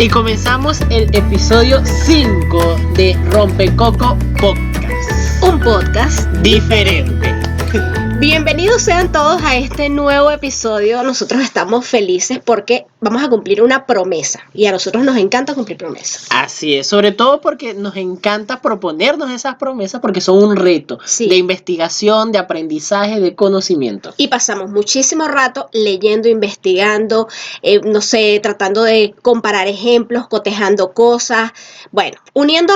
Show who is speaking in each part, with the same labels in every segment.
Speaker 1: Y comenzamos el episodio 5 de Rompecoco Podcast.
Speaker 2: Un podcast
Speaker 1: diferente.
Speaker 2: Bienvenidos sean todos a este nuevo episodio. Nosotros estamos felices porque vamos a cumplir una promesa y a nosotros nos encanta cumplir promesas.
Speaker 1: Así es, sobre todo porque nos encanta proponernos esas promesas porque son un reto de investigación, de aprendizaje, de conocimiento.
Speaker 2: Y pasamos muchísimo rato leyendo, investigando, tratando de comparar ejemplos, cotejando cosas, uniendo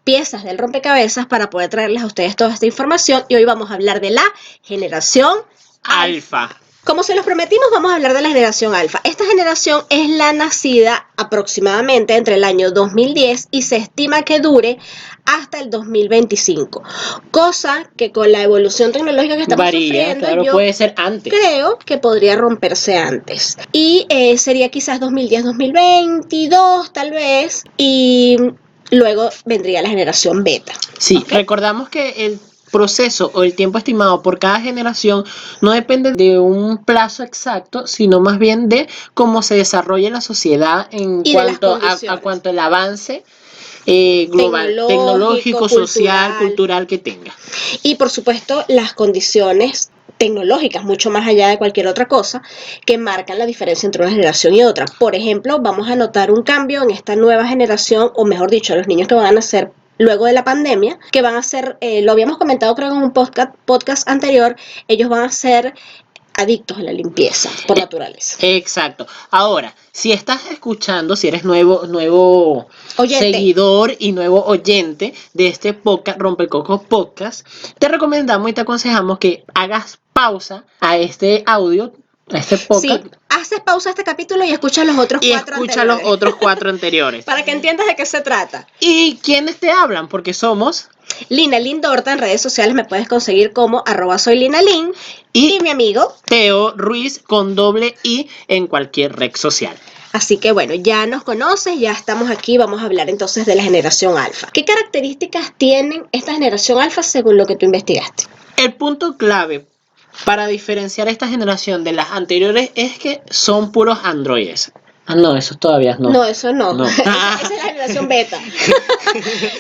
Speaker 2: piezas del rompecabezas para poder traerles a ustedes toda esta información. Y hoy vamos a hablar de la generación
Speaker 1: Alfa.
Speaker 2: Como se los prometimos, vamos a hablar de la generación alfa. Esta generación es la nacida aproximadamente entre el año 2010 y se estima que dure hasta el 2025. Cosa que con la evolución tecnológica que estamos sufriendo,
Speaker 1: claro, puede ser antes.
Speaker 2: Creo que podría romperse antes. Y sería quizás 2010-2022 tal vez. Y luego vendría la generación beta.
Speaker 1: Sí, ¿okay? Recordamos que el proceso o el tiempo estimado por cada generación no depende de un plazo exacto, sino más bien de cómo se desarrolla la sociedad en cuanto a el avance global, tecnológico, social, cultural que tenga.
Speaker 2: Y por supuesto las condiciones tecnológicas, mucho más allá de cualquier otra cosa, que marcan la diferencia entre una generación y otra. Por ejemplo, vamos a notar un cambio en esta nueva generación, o mejor dicho, los niños que van a nacer luego de la pandemia, que van a ser, lo habíamos comentado creo en un podcast anterior, ellos van a ser adictos a la limpieza por naturaleza.
Speaker 1: Exacto. Ahora, si estás escuchando, si eres nuevo seguidor y nuevo oyente de este podcast, Rompecoco Podcast, te recomendamos y te aconsejamos que hagas pausa a este audio, a este podcast.
Speaker 2: Sí, haces pausa a este capítulo y escucha los otros
Speaker 1: cuatro anteriores.
Speaker 2: Para que entiendas de qué se trata.
Speaker 1: ¿Y quiénes te hablan? Porque somos
Speaker 2: Lina Lindorta. En redes sociales me puedes conseguir como @soylinalin y mi amigo
Speaker 1: Teo Ruiz con ~i en cualquier red social.
Speaker 2: Así que ya nos conoces, ya estamos aquí, vamos a hablar entonces de la generación alfa. ¿Qué características tienen esta generación alfa según lo que tú investigaste?
Speaker 1: El punto clave para diferenciar esta generación de las anteriores es que son puros androides. Ah, no, eso todavía no.
Speaker 2: No, eso no. Esa es la generación beta.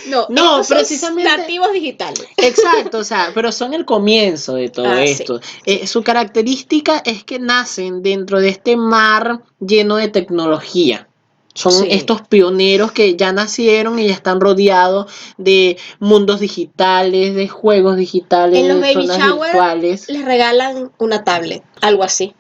Speaker 2: no, precisamente son nativos digitales.
Speaker 1: Exacto, pero son el comienzo de todo esto. Sí. Su característica es que nacen dentro de este mar lleno de tecnología. Son estos pioneros que ya nacieron y ya están rodeados de mundos digitales, de juegos digitales,
Speaker 2: en los
Speaker 1: de
Speaker 2: baby
Speaker 1: zonas
Speaker 2: shower
Speaker 1: virtuales.
Speaker 2: Les regalan una tablet, algo así.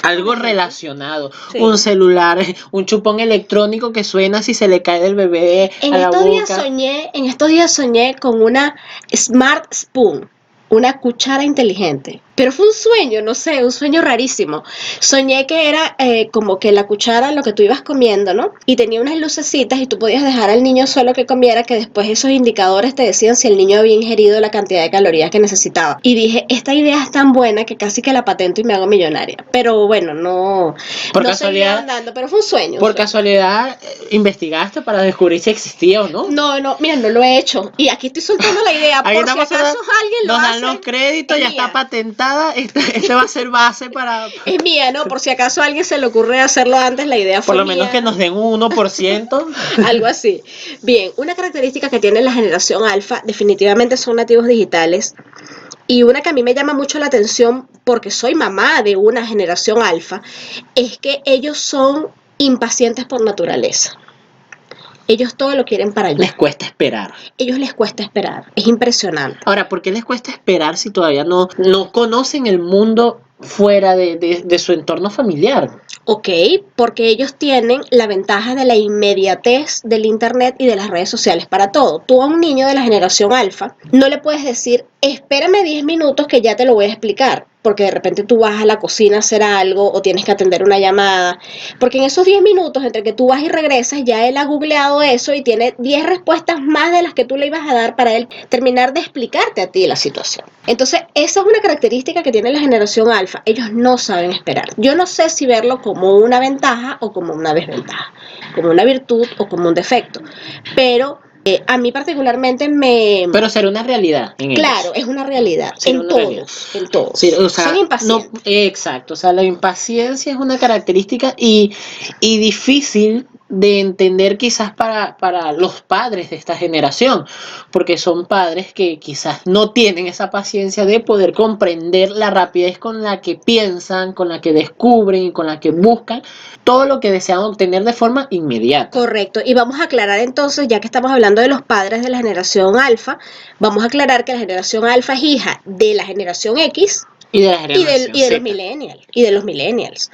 Speaker 1: Algo relacionado, un celular, un chupón electrónico que suena si se le cae del bebé a la boca.
Speaker 2: En estos días soñé con una Smart Spoon, una cuchara inteligente. Pero fue un sueño, un sueño rarísimo. Soñé que era como que la cuchara, lo que tú ibas comiendo, ¿no? Y tenía unas lucecitas y tú podías dejar al niño solo que comiera, que después esos indicadores te decían si el niño había ingerido la cantidad de calorías que necesitaba. Y dije, esta idea es tan buena que casi que la patento y me hago millonaria. Pero no
Speaker 1: casualidad,
Speaker 2: andando, pero fue un sueño.
Speaker 1: Por casualidad, ¿investigaste para descubrir si existía o no?
Speaker 2: No, mira, no lo he hecho. Y aquí estoy soltando la idea, por si acaso alguien lo hace.
Speaker 1: Nos dan los créditos, ya está patentada. Este va a ser base para...
Speaker 2: Es mía, ¿no? Por si acaso a alguien se le ocurre hacerlo antes, la idea fue
Speaker 1: por lo menos que nos den un 1%.
Speaker 2: Algo así. Bien, una característica que tiene la generación alfa definitivamente son nativos digitales. Y una que a mí me llama mucho la atención, porque soy mamá de una generación alfa, es que ellos son impacientes por naturaleza. Ellos todo lo quieren para allá.
Speaker 1: Les cuesta esperar.
Speaker 2: Ellos les cuesta esperar. Es impresionante.
Speaker 1: Ahora, ¿por qué les cuesta esperar si todavía no conocen el mundo fuera de su entorno familiar?
Speaker 2: Ok, porque ellos tienen la ventaja de la inmediatez del internet y de las redes sociales para todo. Tú a un niño de la generación alfa no le puedes decir, espérame 10 minutos que ya te lo voy a explicar, porque de repente tú vas a la cocina a hacer algo o tienes que atender una llamada, porque en esos 10 minutos entre que tú vas y regresas ya él ha googleado eso y tiene 10 respuestas más de las que tú le ibas a dar para él terminar de explicarte a ti la situación. Entonces esa es una característica que tiene la generación alfa, ellos no saben esperar. Yo no sé si verlo como una ventaja o como una desventaja, como una virtud o como un defecto, pero a mí particularmente Pero
Speaker 1: será una realidad en
Speaker 2: Claro,
Speaker 1: ellos.
Speaker 2: Es una realidad. En todos.
Speaker 1: Sí,
Speaker 2: son impacientes.
Speaker 1: Exacto, la impaciencia es una característica y difícil de entender quizás para los padres de esta generación, porque son padres que quizás no tienen esa paciencia de poder comprender la rapidez con la que piensan, con la que descubren y con la que buscan todo lo que desean obtener de forma inmediata.
Speaker 2: Correcto. Y vamos a aclarar entonces, ya que estamos hablando de los padres de la generación alfa, vamos a aclarar que la generación alfa es hija de la generación X
Speaker 1: y de la generación
Speaker 2: y de
Speaker 1: Z.
Speaker 2: los millennials. Y de los millennials.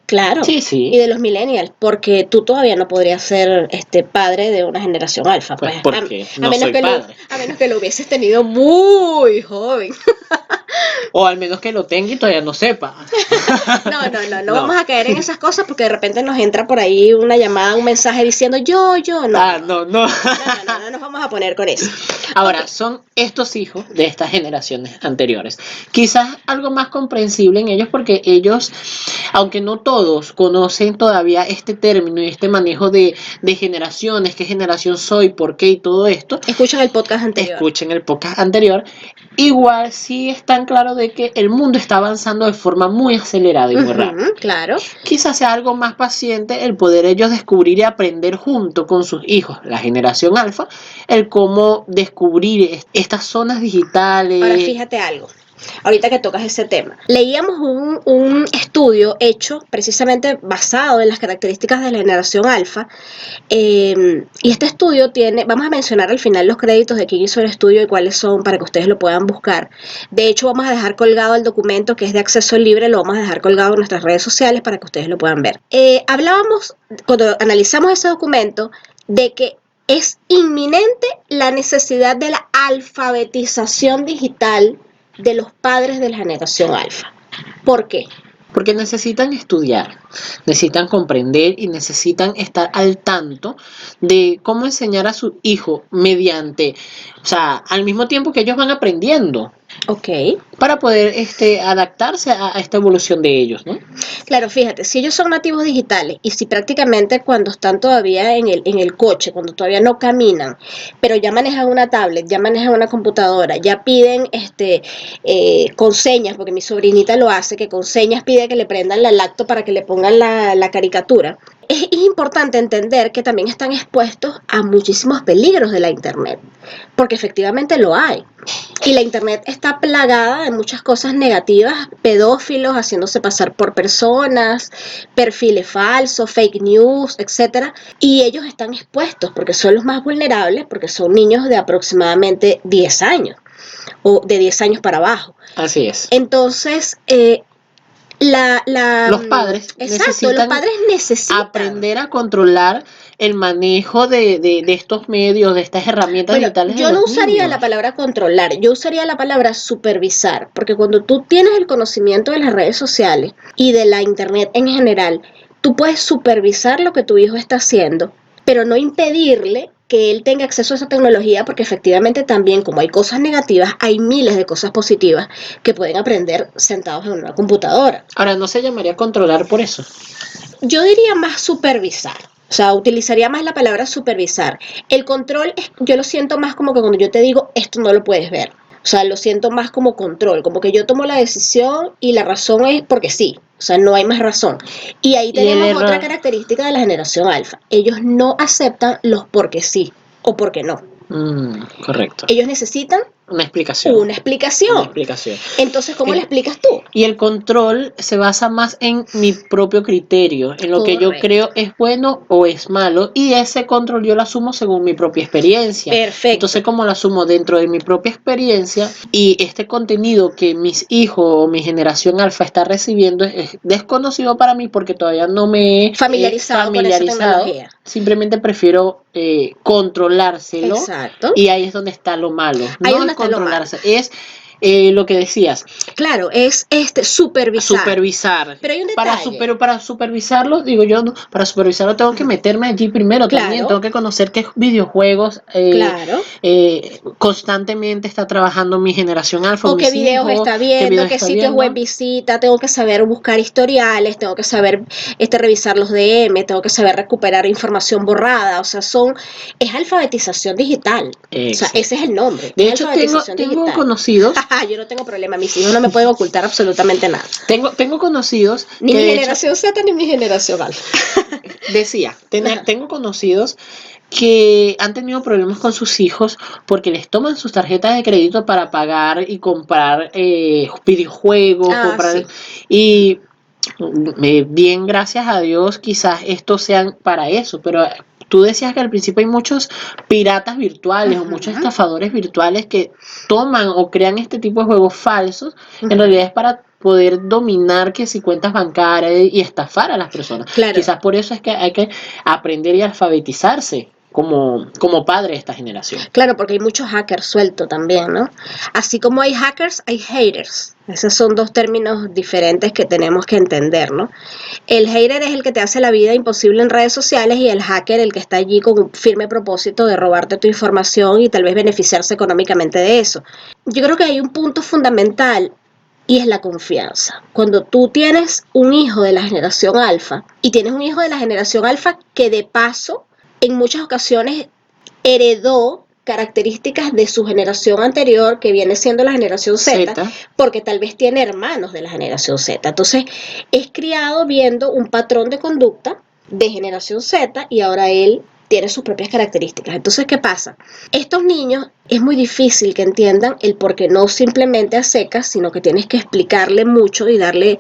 Speaker 2: Claro.
Speaker 1: Sí, sí.
Speaker 2: Y de los millennials, porque tú todavía no podrías ser padre de una generación alfa.
Speaker 1: Pues porque no
Speaker 2: menos
Speaker 1: soy
Speaker 2: que
Speaker 1: padre.
Speaker 2: a menos que lo hubieses tenido muy joven.
Speaker 1: O al menos que lo tenga y todavía no sepa.
Speaker 2: No vamos a caer en esas cosas porque de repente nos entra por ahí una llamada, un mensaje diciendo yo, no.
Speaker 1: No
Speaker 2: nos vamos a poner con eso.
Speaker 1: Ahora, son estos hijos de estas generaciones anteriores. Quizás algo más comprensible en ellos porque ellos, aunque no todos conocen todavía este término y este manejo de generaciones, qué generación soy, por qué y todo esto.
Speaker 2: Escuchen el podcast
Speaker 1: anterior. Igual sí están claros de que el mundo está avanzando de forma muy acelerada y muy rápida.
Speaker 2: Claro.
Speaker 1: Quizás sea algo más paciente el poder ellos descubrir y aprender junto con sus hijos, la generación alfa, el cómo descubrir estas zonas digitales.
Speaker 2: Ahora fíjate algo. Ahorita que tocas ese tema, leíamos un estudio hecho precisamente basado en las características de la generación alfa, y este estudio vamos a mencionar al final los créditos de quién hizo el estudio y cuáles son para que ustedes lo puedan buscar. De hecho, vamos a dejar colgado el documento que es de acceso libre, lo vamos a dejar colgado en nuestras redes sociales para que ustedes lo puedan ver. Hablábamos, cuando analizamos ese documento, de que es inminente la necesidad de la alfabetización digital de los padres de la generación alfa. ¿Por qué?
Speaker 1: Porque necesitan estudiar, necesitan comprender y necesitan estar al tanto de cómo enseñar a su hijo mediante, al mismo tiempo que ellos van aprendiendo.
Speaker 2: Ok.
Speaker 1: Para poder adaptarse a esta evolución de ellos, ¿no?
Speaker 2: Claro, fíjate, si ellos son nativos digitales y si prácticamente cuando están todavía en el coche, cuando todavía no caminan, pero ya manejan una tablet, ya manejan una computadora, ya piden con señas, porque mi sobrinita lo hace, que con señas pide que le prendan la lacto para que le pongan la caricatura. Es importante entender que también están expuestos a muchísimos peligros de la internet, porque efectivamente lo hay. Y la internet está plagada de muchas cosas negativas, pedófilos haciéndose pasar por personas, perfiles falsos, fake news, etcétera. Y ellos están expuestos porque son los más vulnerables, porque son niños de aproximadamente 10 años o de 10 años para abajo.
Speaker 1: Así es.
Speaker 2: Entonces,
Speaker 1: los padres necesitan aprender a controlar el manejo de estos medios, de estas herramientas digitales.
Speaker 2: Yo no usaría la palabra controlar, yo usaría la palabra supervisar, porque cuando tú tienes el conocimiento de las redes sociales y de la internet en general, tú puedes supervisar lo que tu hijo está haciendo, pero no impedirle que él tenga acceso a esa tecnología, porque efectivamente también, como hay cosas negativas, hay miles de cosas positivas que pueden aprender sentados en una computadora.
Speaker 1: Ahora, ¿no se llamaría controlar por eso?
Speaker 2: Yo diría más supervisar. O sea, utilizaría más la palabra supervisar. El control, yo lo siento más como que cuando yo te digo, esto no lo puedes ver. O sea, lo siento más como control, como que yo tomo la decisión y la razón es porque sí. O sea, no hay más razón. Y ahí tenemos otra característica de la generación alfa. Ellos no aceptan los porque sí o porque no.
Speaker 1: Correcto.
Speaker 2: Ellos necesitan
Speaker 1: una explicación.
Speaker 2: Una explicación. Entonces, ¿cómo la explicas tú?
Speaker 1: Y el control se basa más en mi propio criterio, en lo que yo creo es bueno o es malo, y ese control yo lo asumo según mi propia experiencia.
Speaker 2: Perfecto.
Speaker 1: Entonces, como lo asumo dentro de mi propia experiencia y este contenido que mis hijos o mi generación alfa está recibiendo es desconocido para mí porque todavía no me he
Speaker 2: familiarizado con esa tecnología.
Speaker 1: Simplemente prefiero controlárselo.
Speaker 2: Exacto.
Speaker 1: Y ahí es donde está lo malo. No es controlarse, es lo que decías.
Speaker 2: Claro, es supervisar.
Speaker 1: Pero hay un detalle. Pero para supervisarlo, digo yo, no, para supervisarlo tengo que meterme allí primero. Claro. También tengo que conocer qué videojuegos constantemente está trabajando mi generación alfa.
Speaker 2: O qué videos está viendo, qué sitios web visita, tengo que saber buscar historiales, tengo que saber revisar los DM, tengo que saber recuperar información borrada. O sea, es alfabetización digital. O sea, ese es el nombre.
Speaker 1: De hecho, tengo conocidos.
Speaker 2: Yo no tengo problema, mis hijos no me pueden ocultar absolutamente nada.
Speaker 1: Tengo conocidos.
Speaker 2: Ni mi generación Z ni mi generación alfa.
Speaker 1: tengo conocidos que han tenido problemas con sus hijos porque les toman sus tarjetas de crédito para pagar y comprar videojuegos, comprar
Speaker 2: Sí.
Speaker 1: y bien, gracias a Dios, quizás estos sean para eso, pero tú decías que al principio hay muchos piratas virtuales o muchos estafadores virtuales que toman o crean este tipo de juegos falsos, en realidad es para poder dominar que si cuentas bancarias y estafar a las personas.
Speaker 2: Claro.
Speaker 1: Quizás por eso es que hay que aprender y alfabetizarse como padre de esta generación.
Speaker 2: Claro, porque hay muchos hackers sueltos también, ¿no? Así como hay hackers, hay haters. Esos son dos términos diferentes que tenemos que entender, ¿no? El hater es el que te hace la vida imposible en redes sociales y el hacker el que está allí con un firme propósito de robarte tu información y tal vez beneficiarse económicamente de eso. Yo creo que hay un punto fundamental y es la confianza. Cuando tú tienes un hijo de la generación alfa y tienes un hijo de la generación alfa que de paso en muchas ocasiones heredó características de su generación anterior, que viene siendo la generación Z, porque tal vez tiene hermanos de la generación Z. Entonces, es criado viendo un patrón de conducta de generación Z y ahora él tiene sus propias características. Entonces, ¿qué pasa? Estos niños es muy difícil que entiendan el por qué no simplemente a secas, sino que tienes que explicarle mucho y darle,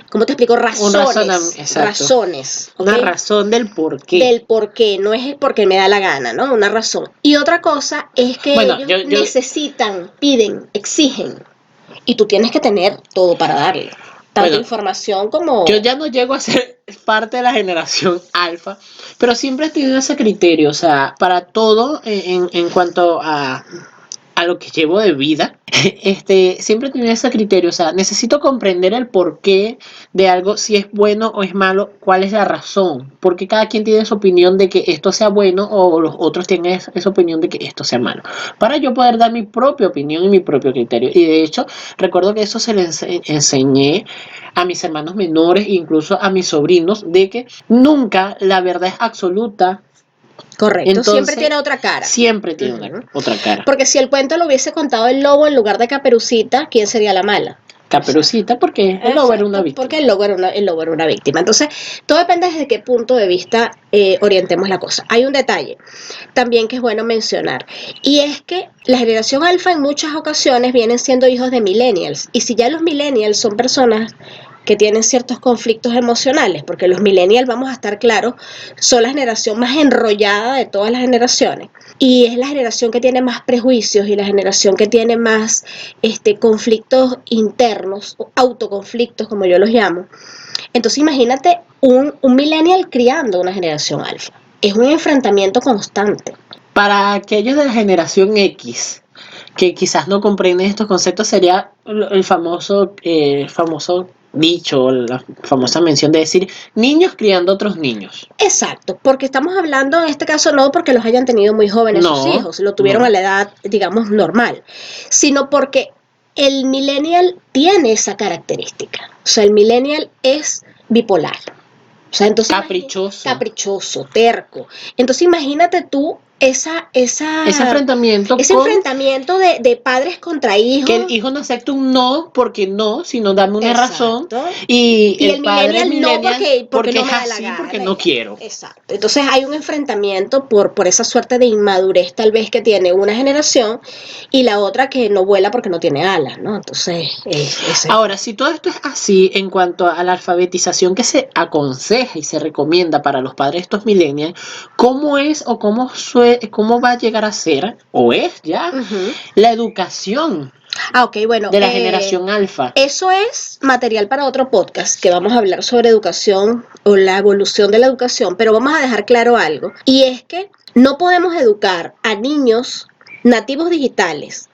Speaker 2: ¿cómo te explico? Razones.
Speaker 1: ¿Okay? Una razón del por qué.
Speaker 2: Del por qué, no es el por qué me da la gana, ¿no? Una razón. Y otra cosa es que ellos necesitan, piden, exigen. Y tú tienes que tener todo para darle. Tanto información como...
Speaker 1: Yo ya no llego a ser parte de la generación alfa, pero siempre he tenido ese criterio, o sea, para todo en cuanto a lo que llevo de vida, siempre he tenido ese criterio, o sea, necesito comprender el porqué de algo, si es bueno o es malo, cuál es la razón, porque cada quien tiene su opinión de que esto sea bueno o los otros tienen esa opinión de que esto sea malo, para yo poder dar mi propia opinión y mi propio criterio. Y de hecho, recuerdo que eso se le enseñé a mis hermanos menores, incluso a mis sobrinos, de que nunca la verdad es absoluta.
Speaker 2: Correcto, entonces, siempre tiene otra cara.
Speaker 1: Siempre tiene otra cara.
Speaker 2: Porque si el cuento lo hubiese contado el lobo en lugar de Caperucita, ¿quién sería la mala?
Speaker 1: Caperucita, porque el lobo era una víctima.
Speaker 2: Porque el lobo era una víctima. Entonces, todo depende desde qué punto de vista orientemos la cosa. Hay un detalle también que es bueno mencionar, y es que la generación alfa en muchas ocasiones vienen siendo hijos de millennials, y si ya los millennials son personas que tienen ciertos conflictos emocionales, porque los millennials, vamos a estar claros, son la generación más enrollada de todas las generaciones, y es la generación que tiene más prejuicios y la generación que tiene más conflictos internos, o autoconflictos como yo los llamo. Entonces imagínate un millennial criando una generación alfa. Es un enfrentamiento constante.
Speaker 1: Para aquellos de la generación X, que quizás no comprenden estos conceptos, sería el famoso dicho, la famosa mención de decir niños criando otros niños.
Speaker 2: Exacto, porque estamos hablando en este caso no porque los hayan tenido muy jóvenes sus hijos, lo tuvieron a la edad, digamos, normal, sino porque el millennial tiene esa característica. O sea, el millennial es bipolar. O sea, entonces caprichoso, terco. Entonces imagínate tú ese enfrentamiento de padres contra hijos.
Speaker 1: Que el hijo no acepta un no porque no, sino dame una razón. Y el
Speaker 2: padre millennial no porque no
Speaker 1: es
Speaker 2: me da la
Speaker 1: así,
Speaker 2: gana,
Speaker 1: porque no quiero.
Speaker 2: Exacto. Entonces hay un enfrentamiento por esa suerte de inmadurez tal vez que tiene una generación y la otra que no vuela porque no tiene alas, ¿no? Entonces,
Speaker 1: ahora, si todo esto es así en cuanto a la alfabetización que se aconseja y se recomienda para los padres de estos millennials, ¿cómo es o cómo va a llegar a ser, o es ya, la educación de la generación alfa?
Speaker 2: Eso es material para otro podcast, que vamos a hablar sobre educación o la evolución de la educación, pero vamos a dejar claro algo, y es que no podemos educar a niños nativos digitales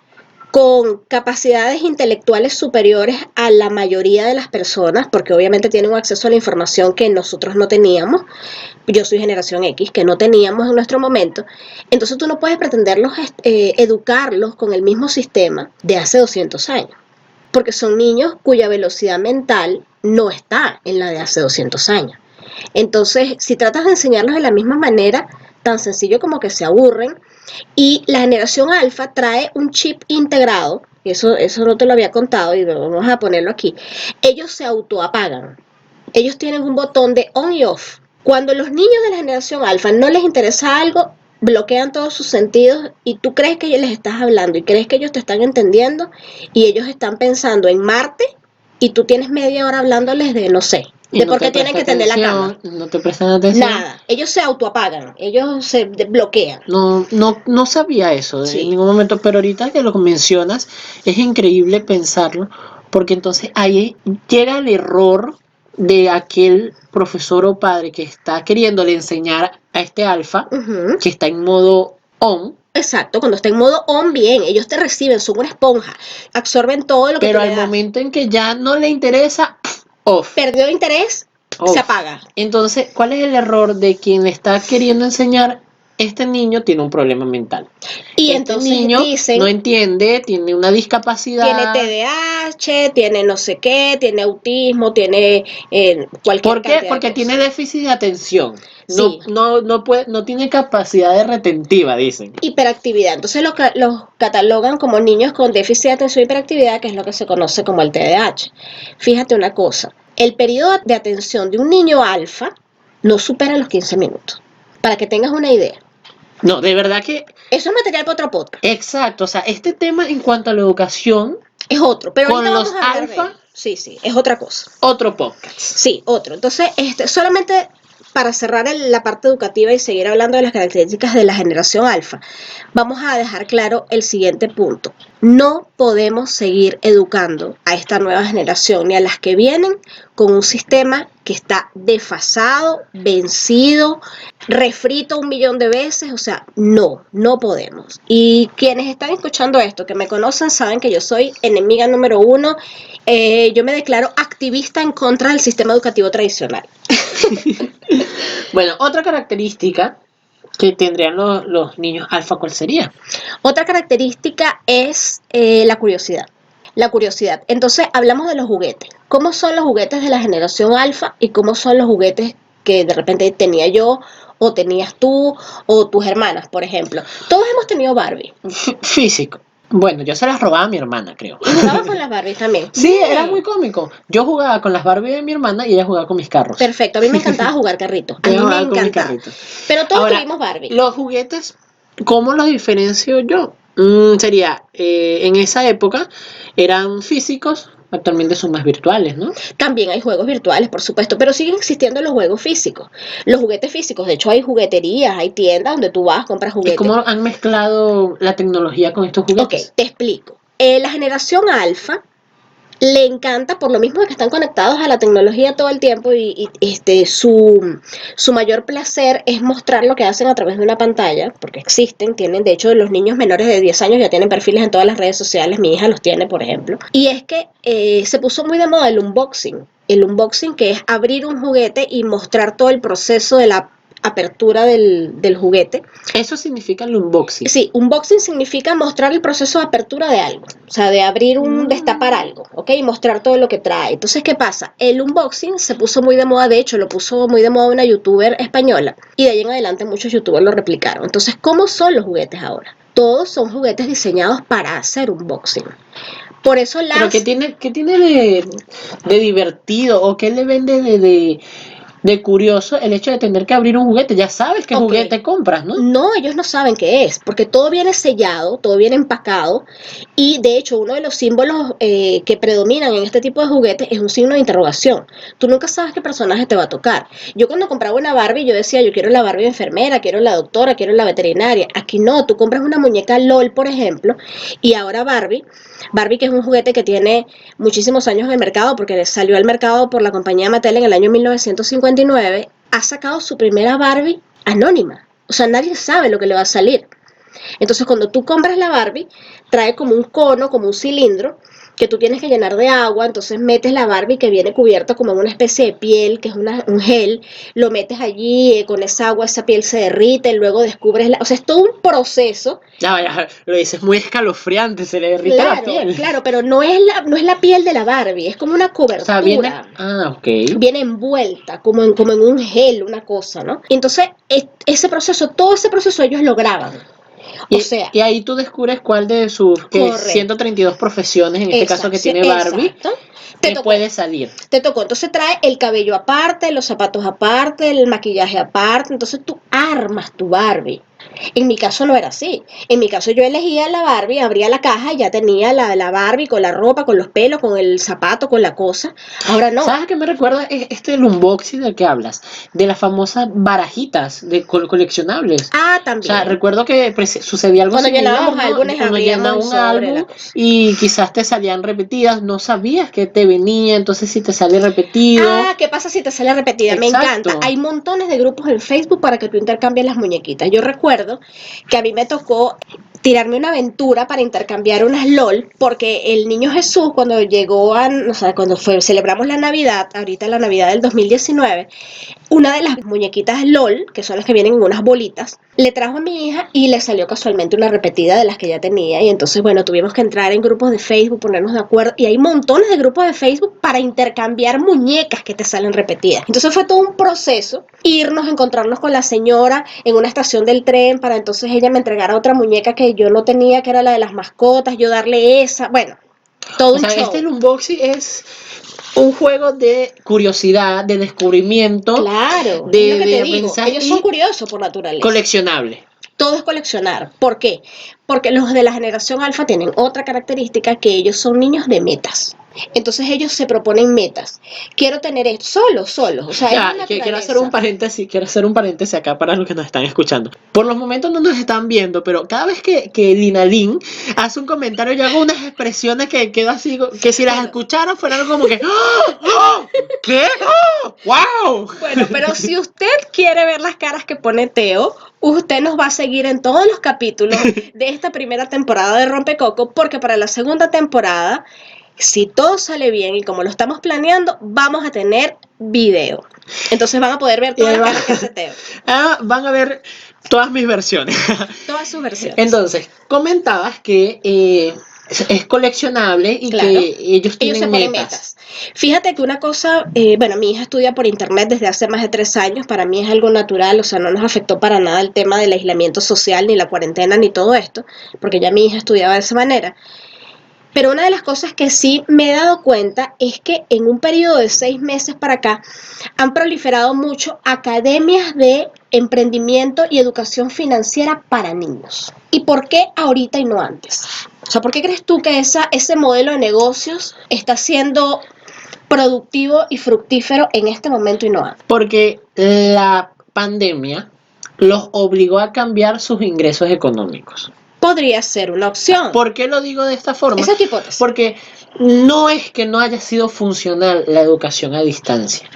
Speaker 2: con capacidades intelectuales superiores a la mayoría de las personas, porque obviamente tienen un acceso a la información que nosotros no teníamos. Yo soy generación X, que no teníamos en nuestro momento. Entonces tú no puedes pretenderlos educarlos con el mismo sistema de hace 200 años, porque son niños cuya velocidad mental no está en la de hace 200 años. Entonces, si tratas de enseñarlos de la misma manera, tan sencillo como que se aburren. Y la generación alfa trae un chip integrado, y eso no te lo había contado y vamos a ponerlo aquí. Ellos se autoapagan. Ellos tienen un botón de on y off. Cuando los niños de la generación alfa no les interesa algo, bloquean todos sus sentidos y tú crees que ellos les estás hablando y crees que ellos te están entendiendo y ellos están pensando en Marte y tú tienes media hora hablándoles de, no sé,
Speaker 1: Y
Speaker 2: de
Speaker 1: no
Speaker 2: por
Speaker 1: te
Speaker 2: qué tienen que
Speaker 1: presta
Speaker 2: tender la cama.
Speaker 1: atención, no te prestan atención.
Speaker 2: Nada, ellos se autoapagan, ellos se bloquean.
Speaker 1: No sabía eso en
Speaker 2: Sí.
Speaker 1: ningún momento, pero ahorita que lo mencionas, es increíble pensarlo, porque entonces ahí llega el error de aquel profesor o padre que está queriéndole enseñar a este alfa,
Speaker 2: Ujú.
Speaker 1: que está en modo on,
Speaker 2: Exacto, cuando está en modo on, bien, ellos te reciben, son una esponja, absorben todo lo que
Speaker 1: pero
Speaker 2: tú le
Speaker 1: al
Speaker 2: das.
Speaker 1: momento en que ya no le interesa, off.
Speaker 2: Perdió interés, se
Speaker 1: Off.
Speaker 2: apaga.
Speaker 1: Entonces, ¿cuál es el error de quien le está queriendo enseñar? Este niño tiene un problema mental.
Speaker 2: Y
Speaker 1: Este
Speaker 2: entonces
Speaker 1: niño
Speaker 2: dicen,
Speaker 1: no entiende, tiene una
Speaker 2: tiene
Speaker 1: discapacidad.
Speaker 2: TDAH, tiene no sé qué, tiene autismo, tiene cualquier
Speaker 1: ¿Por qué?
Speaker 2: cantidad de
Speaker 1: Porque tiene
Speaker 2: cosas.
Speaker 1: déficit de atención.
Speaker 2: Sí,
Speaker 1: No tiene capacidad de retentiva, dicen.
Speaker 2: hiperactividad. Entonces los catalogan como niños con déficit de atención y hiperactividad, que es lo que se conoce como el TDAH. Fíjate una cosa, el periodo de atención de un niño alfa no supera los 15 minutos. Para que tengas una idea.
Speaker 1: No, de verdad que,
Speaker 2: Eso es material para otro podcast.
Speaker 1: exacto. O sea, este tema en cuanto a la educación,
Speaker 2: Es otro, pero
Speaker 1: con
Speaker 2: ahorita
Speaker 1: los
Speaker 2: vamos a hablar de
Speaker 1: alfa,
Speaker 2: él. Sí, es otra cosa.
Speaker 1: otro podcast.
Speaker 2: Sí, otro. Entonces, solamente para cerrar la parte educativa y seguir hablando de las características de la generación alfa, vamos a dejar claro el siguiente punto. No podemos seguir educando a esta nueva generación ni a las que vienen con un sistema que está desfasado, vencido, refrito 1.000.000 de veces, o sea, no podemos. Y quienes están escuchando esto, que me conocen, saben que yo soy enemiga número 1. Yo me declaro activista en contra del sistema educativo tradicional.
Speaker 1: Bueno, otra característica que tendrían los niños alfa, ¿cuál sería?
Speaker 2: Otra característica es la curiosidad. La curiosidad. Entonces, hablamos de los juguetes. ¿Cómo son los juguetes de la generación alfa y cómo son los juguetes que de repente tenía yo o tenías tú o tus hermanas, por ejemplo? Todos hemos tenido Barbie.
Speaker 1: Físico. Bueno, yo se las robaba a mi hermana, creo.
Speaker 2: Y jugabas con las Barbies también.
Speaker 1: Sí,
Speaker 2: Bien.
Speaker 1: era muy cómico. Yo jugaba con las Barbie de mi hermana y ella jugaba con mis carros.
Speaker 2: Perfecto, a mí me encantaba jugar carritos. A
Speaker 1: Ella
Speaker 2: mí me
Speaker 1: jugaba con mis
Speaker 2: encantaba.
Speaker 1: carritos.
Speaker 2: Pero todos
Speaker 1: Ahora,
Speaker 2: tuvimos Barbie.
Speaker 1: los juguetes, ¿cómo los diferencio yo? Sería, en esa época eran físicos, actualmente son más virtuales, ¿no?
Speaker 2: También hay juegos virtuales, por supuesto, pero siguen existiendo los juegos físicos. Los juguetes físicos, de hecho hay jugueterías, hay tiendas donde tú vas, compras
Speaker 1: ¿Y
Speaker 2: juguetes.
Speaker 1: cómo han mezclado la tecnología con estos
Speaker 2: Ok,
Speaker 1: juguetes?
Speaker 2: te explico. La generación alfa le encanta, por lo mismo de que están conectados a la tecnología todo el tiempo su mayor placer es mostrar lo que hacen a través de una pantalla, porque existen, tienen, de hecho los niños menores de 10 años ya tienen perfiles en todas las redes sociales, mi hija los tiene, por ejemplo, y es que se puso muy de moda el unboxing, que es abrir un juguete y mostrar todo el proceso de la apertura del juguete.
Speaker 1: Eso significa el unboxing.
Speaker 2: Sí, unboxing significa mostrar el proceso de apertura de algo, o sea, de abrir destapar algo, ¿ok? Y mostrar todo lo que trae. Entonces, ¿qué pasa? El unboxing se puso muy de moda, de hecho, lo puso muy de moda una youtuber española, y de ahí en adelante muchos youtubers lo replicaron. Entonces, ¿cómo son los juguetes ahora? Todos son juguetes diseñados para hacer unboxing. Por eso
Speaker 1: ¿Pero qué tiene de divertido o qué le vende de curioso el hecho de tener que abrir un juguete? Ya sabes qué juguete compras, ¿no?
Speaker 2: No, ellos no saben qué es, porque todo viene sellado, todo viene empacado, y de hecho uno de los símbolos que predominan en este tipo de juguetes es un signo de interrogación. Tú nunca sabes qué personaje te va a tocar. Yo cuando compraba una Barbie, yo decía, yo quiero la Barbie enfermera, quiero la doctora, quiero la veterinaria. Aquí no, tú compras una muñeca LOL, por ejemplo, y ahora Barbie que es un juguete que tiene muchísimos años en el mercado, porque salió al mercado por la compañía Mattel en el año 1959, ha sacado su primera Barbie anónima. O sea, nadie sabe lo que le va a salir. Entonces, cuando tú compras la Barbie, trae como un cono, como un cilindro, que tú tienes que llenar de agua, entonces metes la Barbie que viene cubierta como en una especie de piel, que es un gel, lo metes allí, con esa agua, esa piel se derrite, luego descubres o sea, es todo un proceso.
Speaker 1: Ya, lo dices muy escalofriante, se le derrite la piel.
Speaker 2: Claro, pero no es la piel de la Barbie, es como una cobertura.
Speaker 1: O sea,
Speaker 2: Viene envuelta, como en un gel, una cosa, ¿no? Y entonces, todo ese proceso ellos lo graban.
Speaker 1: Y ahí tú descubres cuál de sus 132 profesiones, en este caso que tiene Barbie, te puede salir.
Speaker 2: Te tocó, entonces trae el cabello aparte, los zapatos aparte, el maquillaje aparte, entonces tú armas tu Barbie. En mi caso no era así. En mi caso yo elegía la Barbie, abría la caja y ya tenía la Barbie con la ropa, con los pelos, con el zapato, con la cosa. Ahora no.
Speaker 1: ¿Sabes qué me recuerda el unboxing del que hablas? De las famosas barajitas de coleccionables.
Speaker 2: También.
Speaker 1: O sea, recuerdo que sucedía algo
Speaker 2: cuando
Speaker 1: similar,
Speaker 2: llenábamos álbumes,
Speaker 1: cuando llenaba un álbum y quizás te salían repetidas, no sabías que te venía, entonces si te sale repetido.
Speaker 2: ¿Qué pasa si te sale repetida?
Speaker 1: Exacto.
Speaker 2: Me encanta. Hay montones de grupos en Facebook para que tú intercambies las muñequitas. Yo recuerdo que a mí me tocó tirarme una aventura para intercambiar unas LOL, porque el niño Jesús, cuando llegó cuando celebramos la Navidad, ahorita la Navidad del 2019, una de las muñequitas LOL, que son las que vienen en unas bolitas, le trajo a mi hija y le salió casualmente una repetida de las que ya tenía. Y entonces, bueno, tuvimos que entrar en grupos de Facebook, ponernos de acuerdo. Y hay montones de grupos de Facebook para intercambiar muñecas que te salen repetidas. Entonces fue todo un proceso, irnos, encontrarnos con la señora en una estación del tren para entonces ella me entregara otra muñeca que yo no tenía, que era la de las mascotas, yo darle esa. Bueno, todo un show.
Speaker 1: El unboxing es un juego de curiosidad, de descubrimiento.
Speaker 2: Claro,
Speaker 1: de,
Speaker 2: es lo que te digo.
Speaker 1: aprendizaje.
Speaker 2: Ellos son curiosos por naturaleza.
Speaker 1: Coleccionable.
Speaker 2: Todo es coleccionar. ¿Por qué? Porque los de la generación alfa tienen otra característica, que ellos son niños de metas. Entonces ellos se proponen metas. Quiero tener esto solos. O sea,
Speaker 1: quiero hacer un paréntesis acá para los que nos están escuchando. Por los momentos no nos están viendo, pero cada vez que Dinalín hace un comentario, yo hago unas expresiones que quedo así, que si las escucharan fueran como que ¿qué? ¡Wow!
Speaker 2: Bueno, pero si usted quiere ver las caras que pone Teo, usted nos va a seguir en todos los capítulos de esta primera temporada de Rompecoco, porque para la segunda temporada, si todo sale bien y como lo estamos planeando, vamos a tener video. Entonces van a poder ver todas las caras que hace Teo.
Speaker 1: Van a ver todas mis versiones.
Speaker 2: Todas sus versiones.
Speaker 1: Entonces, comentabas que es coleccionable y que ellos tienen metas.
Speaker 2: Fíjate que una cosa, mi hija estudia por internet desde hace más de 3 años, para mí es algo natural, o sea, no nos afectó para nada el tema del aislamiento social, ni la cuarentena, ni todo esto, porque ya mi hija estudiaba de esa manera. Pero una de las cosas que sí me he dado cuenta es que en un periodo de 6 meses para acá han proliferado mucho academias de emprendimiento y educación financiera para niños. ¿Y por qué ahorita y no antes? O sea, ¿por qué crees tú que ese modelo de negocios está siendo productivo y fructífero en este momento y no antes?
Speaker 1: Porque la pandemia los obligó a cambiar sus ingresos económicos.
Speaker 2: Podría ser una opción.
Speaker 1: ¿Por qué lo digo de esta forma?
Speaker 2: Esa es tu hipótesis.
Speaker 1: Porque no es que no haya sido funcional la educación a distancia.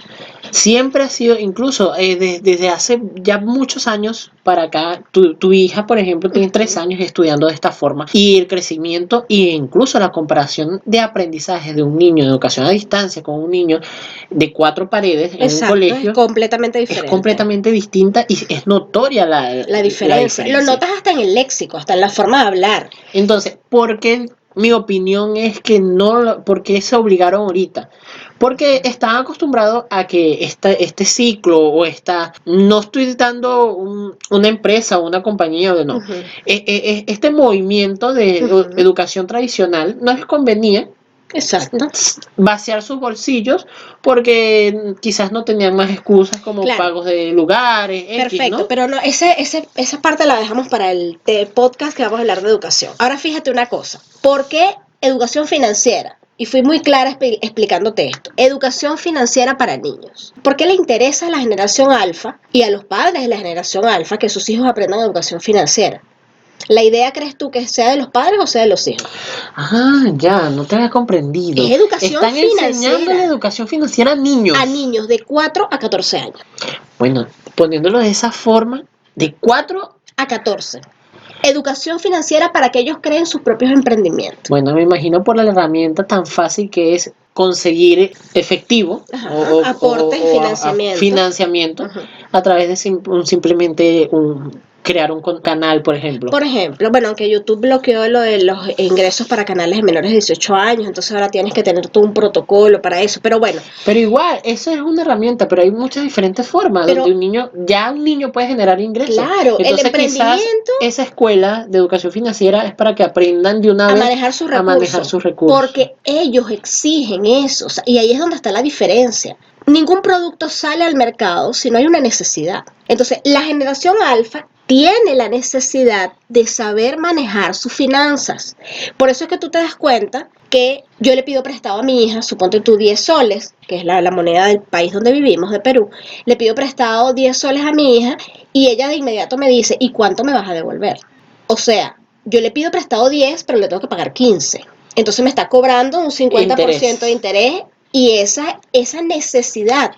Speaker 1: Siempre ha sido, incluso desde hace ya muchos años para acá, tu hija, por ejemplo, tiene 3 años estudiando de esta forma, y el crecimiento e incluso la comparación de aprendizaje de un niño de educación a distancia con un niño de 4 paredes en un colegio
Speaker 2: es completamente diferente.
Speaker 1: Es completamente distinta y es notoria la diferencia.
Speaker 2: Lo notas hasta en el léxico, hasta en la forma de hablar.
Speaker 1: Entonces, ¿por qué? Mi opinión es que no, porque se obligaron ahorita. Porque están acostumbrados a que este ciclo o no estoy dando una empresa o una compañía, no. Este movimiento de educación tradicional no les convenía.
Speaker 2: Exacto.
Speaker 1: Vaciar sus bolsillos porque quizás no tenían más excusas como pagos de lugares.
Speaker 2: Perfecto,
Speaker 1: ¿no?
Speaker 2: pero no, esa parte la dejamos para el podcast que vamos a hablar de educación. Ahora fíjate una cosa, ¿por qué educación financiera? Y fui muy clara explicándote esto. Educación financiera para niños. ¿Por qué le interesa a la generación alfa y a los padres de la generación alfa que sus hijos aprendan educación financiera? ¿La idea crees tú que sea de los padres o sea de los hijos?
Speaker 1: Ya, no te había comprendido.
Speaker 2: Es educación financiera.
Speaker 1: Están enseñando la educación financiera a niños.
Speaker 2: A niños de 4 a 14 años.
Speaker 1: Bueno, poniéndolo de esa forma, de 4
Speaker 2: a 14. Educación financiera para que ellos creen sus propios emprendimientos.
Speaker 1: Bueno, me imagino por la herramienta tan fácil que es conseguir efectivo
Speaker 2: aportes y financiamiento
Speaker 1: a través de simplemente crear un canal, por ejemplo.
Speaker 2: Por ejemplo, bueno, aunque YouTube bloqueó lo de los ingresos para canales de menores de 18 años, entonces ahora tienes que tener todo un protocolo para eso, pero bueno.
Speaker 1: Pero igual, eso es una herramienta, pero hay muchas diferentes formas
Speaker 2: Pero,
Speaker 1: donde un niño puede generar ingresos.
Speaker 2: claro, el
Speaker 1: Entonces quizás
Speaker 2: emprendimiento
Speaker 1: esa escuela de educación financiera es para que aprendan de una
Speaker 2: a
Speaker 1: vez
Speaker 2: manejar sus
Speaker 1: a manejar
Speaker 2: recursos,
Speaker 1: sus recursos.
Speaker 2: porque ellos exigen eso, o sea, y ahí es donde está la diferencia. Ningún producto sale al mercado si no hay una necesidad. Entonces, la generación alfa tiene la necesidad de saber manejar sus finanzas. Por eso es que tú te das cuenta que yo le pido prestado a mi hija, suponte tú 10 soles, que es la moneda del país donde vivimos, de Perú, le pido prestado 10 soles a mi hija y ella de inmediato me dice, ¿y cuánto me vas a devolver? O sea, yo le pido prestado 10, pero le tengo que pagar 15. Entonces me está cobrando un 50% de interés y esa necesidad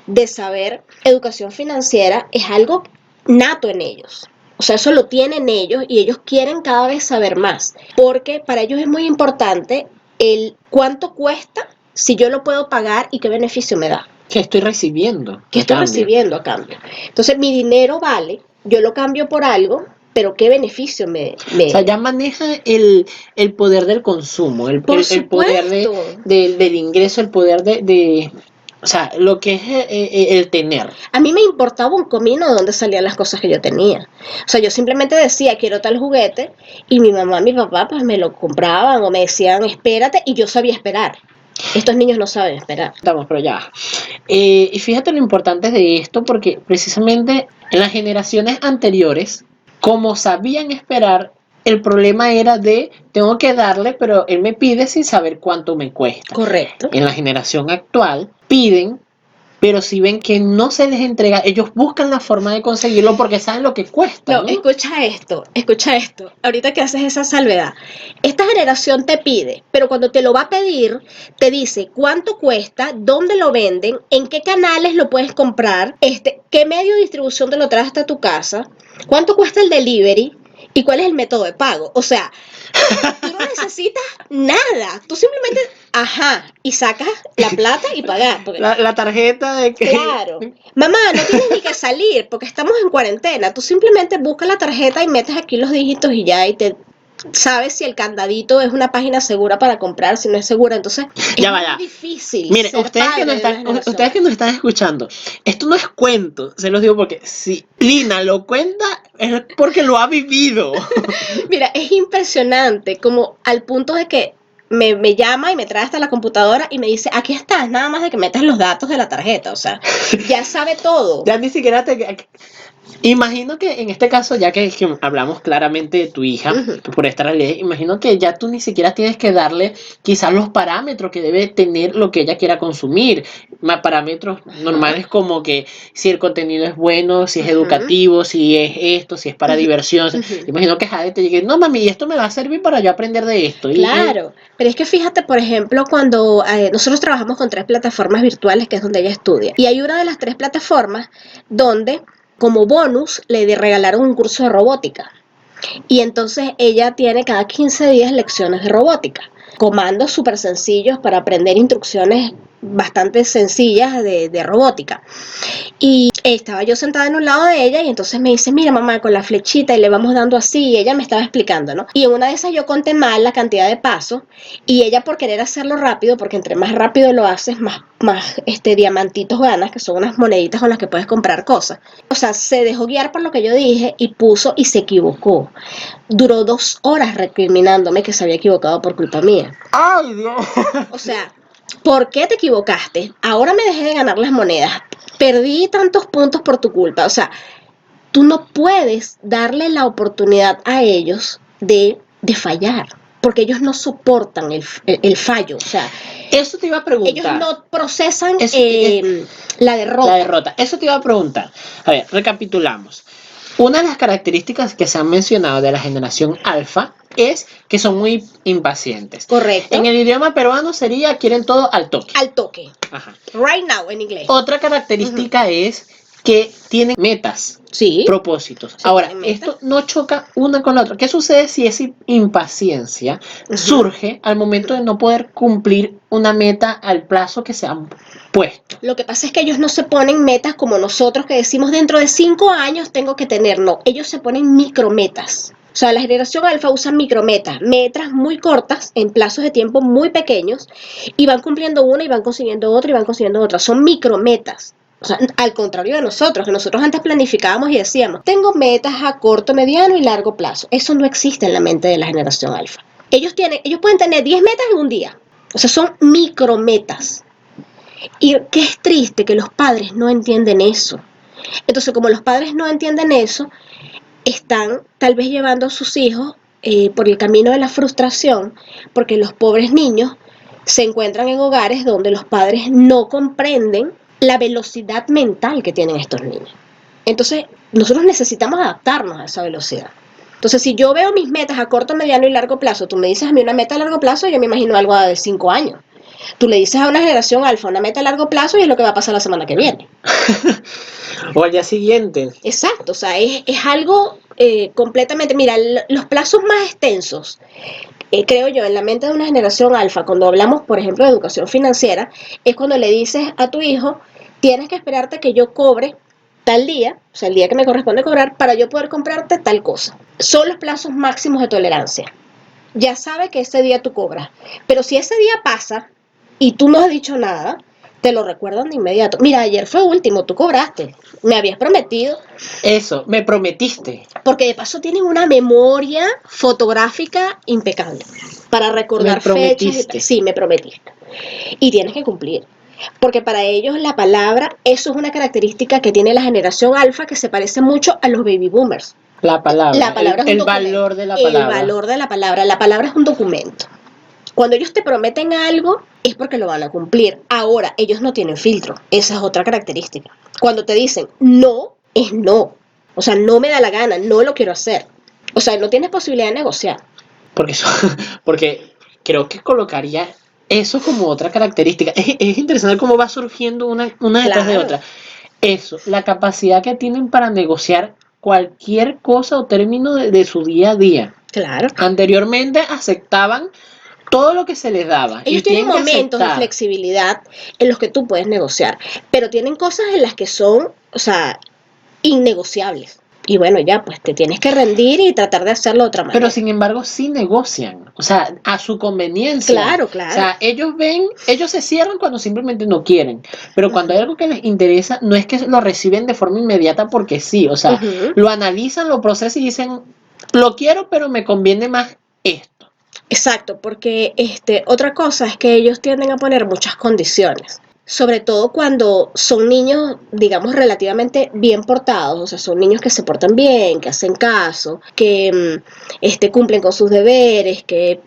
Speaker 2: de saber educación financiera es algo nato en ellos. O sea, eso lo tienen ellos y ellos quieren cada vez saber más, porque para ellos es muy importante el cuánto cuesta, si yo lo puedo pagar y qué beneficio me da.
Speaker 1: ¿Qué estoy recibiendo?
Speaker 2: ¿Qué estoy recibiendo a cambio? Entonces, mi dinero vale, yo lo cambio por algo, pero ¿qué beneficio me...
Speaker 1: O sea, ya maneja el poder del consumo, el poder del ingreso, el poder o sea, lo que es el tener.
Speaker 2: A mí me importaba un comino de dónde salían las cosas que yo tenía. O sea, yo simplemente decía, quiero tal juguete, y mi mamá y mi papá pues me lo compraban o me decían, espérate, y yo sabía esperar. Estos niños no saben esperar.
Speaker 1: Estamos, pero ya. Y fíjate lo importante de esto, porque precisamente en las generaciones anteriores, como sabían esperar, el problema era de, tengo que darle, pero él me pide sin saber cuánto me cuesta.
Speaker 2: Correcto.
Speaker 1: En la generación actual, piden, pero si ven que no se les entrega, ellos buscan la forma de conseguirlo porque saben lo que cuesta.
Speaker 2: No, escucha esto. Ahorita que haces esa salvedad. Esta generación te pide, pero cuando te lo va a pedir, te dice cuánto cuesta, dónde lo venden, en qué canales lo puedes comprar, qué medio de distribución te lo traes hasta tu casa, cuánto cuesta el delivery y cuál es el método de pago. O sea, tú no necesitas nada. Tú simplemente, y sacas la plata y pagas.
Speaker 1: La tarjeta de que...
Speaker 2: Claro. Mamá, no tienes ni que salir porque estamos en cuarentena. Tú simplemente buscas la tarjeta y metes aquí los dígitos y ya, y te sabes si el candadito es una página segura para comprar, si no es segura. Entonces, es muy difícil.
Speaker 1: Mire, ustedes que nos están escuchando, esto no es cuento, se los digo porque si Lina lo cuenta es porque lo ha vivido.
Speaker 2: Mira, es impresionante, como al punto de que me llama y me trae hasta la computadora y me dice, aquí estás, nada más de que metas los datos de la tarjeta, o sea, ya sabe todo.
Speaker 1: Ya ni siquiera Imagino que en este caso, ya que hablamos claramente de tu hija, por esta realidad, imagino que ya tú ni siquiera tienes que darle quizás los parámetros que debe tener lo que ella quiera consumir. Más parámetros normales como que si el contenido es bueno, si es educativo, si es esto, si es para diversión. Imagino que Jade te llegue, no mami, esto me va a servir para yo aprender de esto.
Speaker 2: Claro, pero es que fíjate, por ejemplo, cuando nosotros trabajamos con 3 plataformas virtuales, que es donde ella estudia, y hay una de las 3 plataformas donde como bonus le regalaron un curso de robótica. Y entonces ella tiene cada 15 días lecciones de robótica. Comandos súper sencillos para aprender instrucciones bastante sencillas de robótica. Y estaba yo sentada en un lado de ella y entonces me dice, mira mamá, con la flechita y le vamos dando así, y ella me estaba explicando, ¿no? Y en una de esas yo conté mal la cantidad de pasos y ella por querer hacerlo rápido, porque entre más rápido lo haces, más diamantitos ganas, que son unas moneditas con las que puedes comprar cosas. O sea, se dejó guiar por lo que yo dije y puso y se equivocó. Duró 2 horas recriminándome que se había equivocado por culpa mía.
Speaker 1: ¡Ay, Dios!
Speaker 2: O sea, ¿por qué te equivocaste? Ahora me dejé de ganar las monedas. Perdí tantos puntos por tu culpa. O sea, tú no puedes darle la oportunidad a ellos de fallar, porque ellos no soportan el fallo. O sea,
Speaker 1: eso te iba a preguntar.
Speaker 2: Ellos no procesan la derrota.
Speaker 1: La derrota. Eso te iba a preguntar. A ver, recapitulamos. Una de las características que se han mencionado de la generación alfa es que son muy impacientes.
Speaker 2: Correcto.
Speaker 1: En el idioma peruano sería quieren todo al toque.
Speaker 2: Al toque.
Speaker 1: Ajá.
Speaker 2: Right now en inglés.
Speaker 1: Otra característica es que tienen metas,
Speaker 2: Sí.
Speaker 1: propósitos.
Speaker 2: Sí,
Speaker 1: Ahora,
Speaker 2: tienen metas.
Speaker 1: esto no choca una con la otra. ¿Qué sucede si esa impaciencia surge al momento de no poder cumplir una meta al plazo que se han puesto?
Speaker 2: Lo que pasa es que ellos no se ponen metas como nosotros que decimos dentro de 5 años tengo que tener, no, ellos se ponen micrometas. O sea, la generación alfa usa micrometas, metas muy cortas en plazos de tiempo muy pequeños y van cumpliendo una y van consiguiendo otra y van consiguiendo otra. Son micrometas. O sea, al contrario de nosotros, que nosotros antes planificábamos y decíamos, tengo metas a corto, mediano y largo plazo. Eso no existe en la mente de la generación alfa. Ellos pueden tener 10 metas en un día. O sea, son micrometas. Y que es triste que los padres no entienden eso. Entonces, como los padres no entienden eso, están tal vez llevando a sus hijos por el camino de la frustración, porque los pobres niños se encuentran en hogares donde los padres no comprenden la velocidad mental que tienen estos niños. Entonces, nosotros necesitamos adaptarnos a esa velocidad. Entonces, si yo veo mis metas a corto, mediano y largo plazo, tú me dices a mí una meta a largo plazo, yo me imagino algo de 5 años. Tú le dices a una generación alfa una meta a largo plazo y es lo que va a pasar la semana que viene.
Speaker 1: O al día siguiente.
Speaker 2: Exacto, o sea, es algo completamente, mira, los plazos más extensos, creo yo, en la mente de una generación alfa, cuando hablamos, por ejemplo, de educación financiera, es cuando le dices a tu hijo, tienes que esperarte que yo cobre tal día, o sea, el día que me corresponde cobrar, para yo poder comprarte tal cosa. Son los plazos máximos de tolerancia. Ya sabe que ese día tú cobras, pero si ese día pasa y tú no has dicho nada, te lo recuerdan de inmediato. Mira, ayer fue último, tú cobraste, me habías prometido.
Speaker 1: Eso, me prometiste.
Speaker 2: Porque de paso tienen una memoria fotográfica impecable para recordar fechas. Sí, me prometiste. Y tienes que cumplir. Porque para ellos la palabra, eso es una característica que tiene la generación alfa que se parece mucho a los baby boomers.
Speaker 1: La palabra
Speaker 2: es
Speaker 1: el valor de la palabra.
Speaker 2: El valor de la palabra. La palabra es un documento. Cuando ellos te prometen algo, es porque lo van a cumplir. Ahora, ellos no tienen filtro. Esa es otra característica. Cuando te dicen no, es no. O sea, no me da la gana, no lo quiero hacer. O sea, no tienes posibilidad de negociar.
Speaker 1: Porque creo que colocaría eso como otra característica. Es interesante cómo va surgiendo una detrás de otra. Eso, la capacidad que tienen para negociar cualquier cosa o término de su día a día.
Speaker 2: Claro.
Speaker 1: Anteriormente aceptaban todo lo que se les daba.
Speaker 2: Ellos tienen momentos de flexibilidad en los que tú puedes negociar, pero tienen cosas en las que son, o sea, innegociables. Y bueno, ya, pues te tienes que rendir y tratar de hacerlo de otra manera.
Speaker 1: Pero sin embargo, sí negocian, o sea, a su conveniencia.
Speaker 2: Claro, claro.
Speaker 1: O sea, ellos se cierran cuando simplemente no quieren. Pero cuando hay algo que les interesa, no es que lo reciben de forma inmediata porque sí. O sea, lo analizan, lo procesan y dicen, lo quiero, pero me conviene más esto.
Speaker 2: Exacto, porque otra cosa es que ellos tienden a poner muchas condiciones. Sobre todo cuando son niños, digamos, relativamente bien portados, o sea, son niños que se portan bien, que hacen caso, que cumplen con sus deberes, que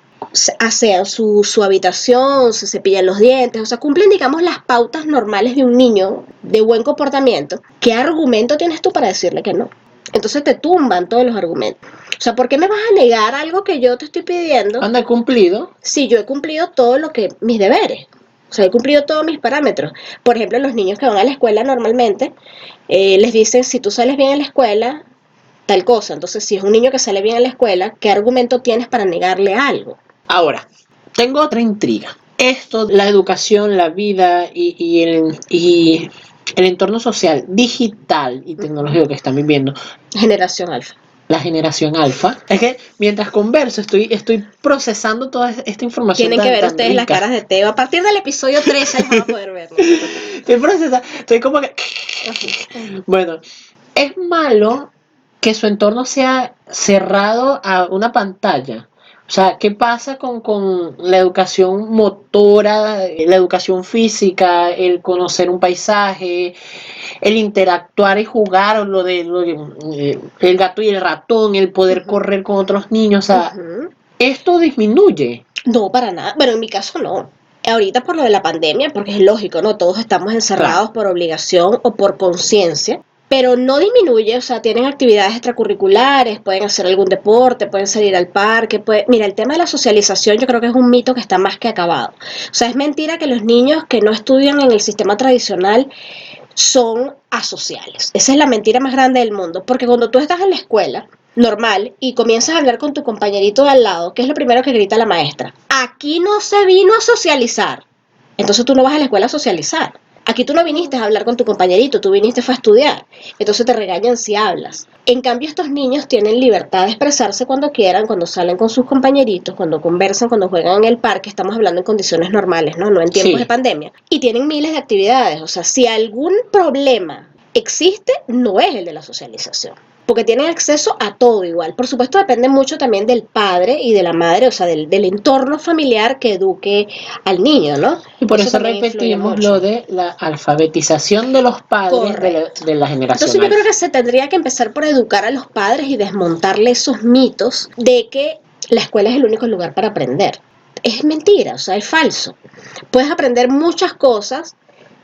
Speaker 2: asean su habitación, se cepillan los dientes, o sea, cumplen, digamos, las pautas normales de un niño de buen comportamiento. ¿Qué argumento tienes tú para decirle que no? Entonces te tumban todos los argumentos. O sea, ¿por qué me vas a negar algo que yo te estoy pidiendo?
Speaker 1: ¿Anda cumplido?
Speaker 2: Si yo he cumplido todo lo que, mis deberes. O sea, he cumplido todos mis parámetros. Por ejemplo, los niños que van a la escuela normalmente, les dicen, si tú sales bien en la escuela, tal cosa. Entonces, si es un niño que sale bien en la escuela, ¿qué argumento tienes para negarle algo?
Speaker 1: Ahora, tengo otra intriga. Esto, la educación, la vida y el entorno social, digital y tecnológico que están viviendo.
Speaker 2: Generación alfa.
Speaker 1: La generación alfa. Es que mientras converso estoy procesando toda esta información.
Speaker 2: Tienen que ver ustedes rica. Las caras de Teo. A partir del episodio 13 van a poder verlo.
Speaker 1: Estoy procesando. Estoy como que... Bueno, es malo que su entorno sea cerrado a una pantalla. O sea, ¿qué pasa con la educación motora, la educación física, el conocer un paisaje, el interactuar y jugar, o el gato y el ratón, el poder correr con otros niños? O sea, ¿esto disminuye?
Speaker 2: No, para nada. Bueno, en mi caso no. Ahorita por lo de la pandemia, porque es lógico, ¿no? Todos estamos encerrados por obligación o por conciencia. Pero no disminuye, o sea, tienen actividades extracurriculares, pueden hacer algún deporte, pueden salir al parque. Mira, el tema de la socialización yo creo que es un mito que está más que acabado. O sea, es mentira que los niños que no estudian en el sistema tradicional son asociales. Esa es la mentira más grande del mundo, porque cuando tú estás en la escuela normal y comienzas a hablar con tu compañerito de al lado, ¿qué es lo primero que grita la maestra? Aquí no se vino a socializar. Entonces tú no vas a la escuela a socializar. Aquí tú no viniste a hablar con tu compañerito, tú viniste a estudiar. Entonces te regañan si hablas. En cambio, estos niños tienen libertad de expresarse cuando quieran, cuando salen con sus compañeritos, cuando conversan, cuando juegan en el parque. Estamos hablando en condiciones normales, ¿no? No en tiempos de pandemia. Y tienen miles de actividades. O sea, si algún problema existe, no es el de la socialización, porque tienen acceso a todo igual. Por supuesto, depende mucho también del padre y de la madre, o sea, del entorno familiar que eduque al niño, ¿no?
Speaker 1: Y por eso repetimos lo de la alfabetización de los padres de la generación.
Speaker 2: Entonces yo creo que se tendría que empezar por educar a los padres y desmontarle esos mitos de que la escuela es el único lugar para aprender. Es mentira, o sea, es falso. Puedes aprender muchas cosas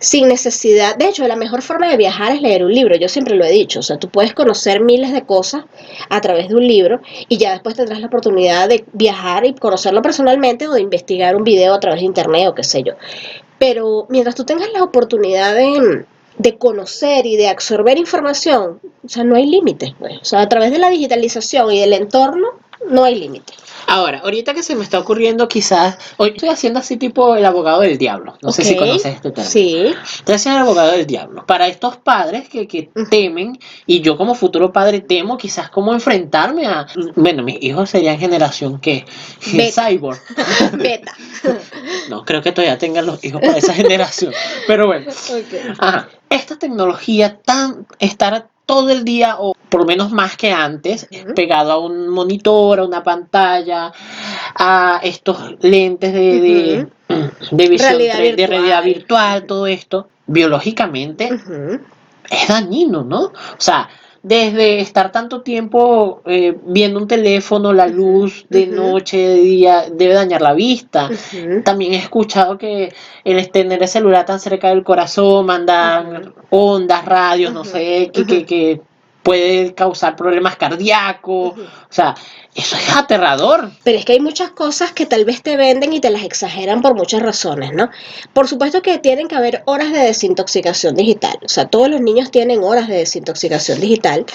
Speaker 2: sin necesidad. De hecho, la mejor forma de viajar es leer un libro. Yo siempre lo he dicho. O sea, tú puedes conocer miles de cosas a través de un libro y ya después tendrás la oportunidad de viajar y conocerlo personalmente o de investigar un video a través de internet o qué sé yo. Pero mientras tú tengas la oportunidad de conocer y de absorber información, o sea, no hay límites, pues. O sea, a través de la digitalización y del entorno, no hay límites.
Speaker 1: Ahora, ahorita que se me está ocurriendo, quizás, hoy estoy haciendo así tipo el abogado del diablo. No sé si conoces este término.
Speaker 2: Sí.
Speaker 1: Estoy haciendo el abogado del diablo. Para estos padres que temen, y yo como futuro padre temo quizás cómo enfrentarme a... Bueno, mis hijos serían generación ¿qué? Cyborg.
Speaker 2: Beta.
Speaker 1: No, creo que todavía tengan los hijos para esa generación. Pero bueno. Ajá. Esta tecnología estar todo el día, o por lo menos más que antes, pegado a un monitor, a una pantalla, a estos lentes de visión de realidad virtual, todo esto, biológicamente es dañino, ¿no? O sea, desde estar tanto tiempo viendo un teléfono, la luz de noche, de día, debe dañar la vista. También he escuchado que el tener el celular tan cerca del corazón, mandar ondas, radios, no sé, que puede causar problemas cardíacos. O sea, eso es aterrador.
Speaker 2: Pero es que hay muchas cosas que tal vez te venden y te las exageran por muchas razones, ¿no? Por supuesto que tienen que haber horas de desintoxicación digital. O sea, todos los niños tienen horas de desintoxicación digital.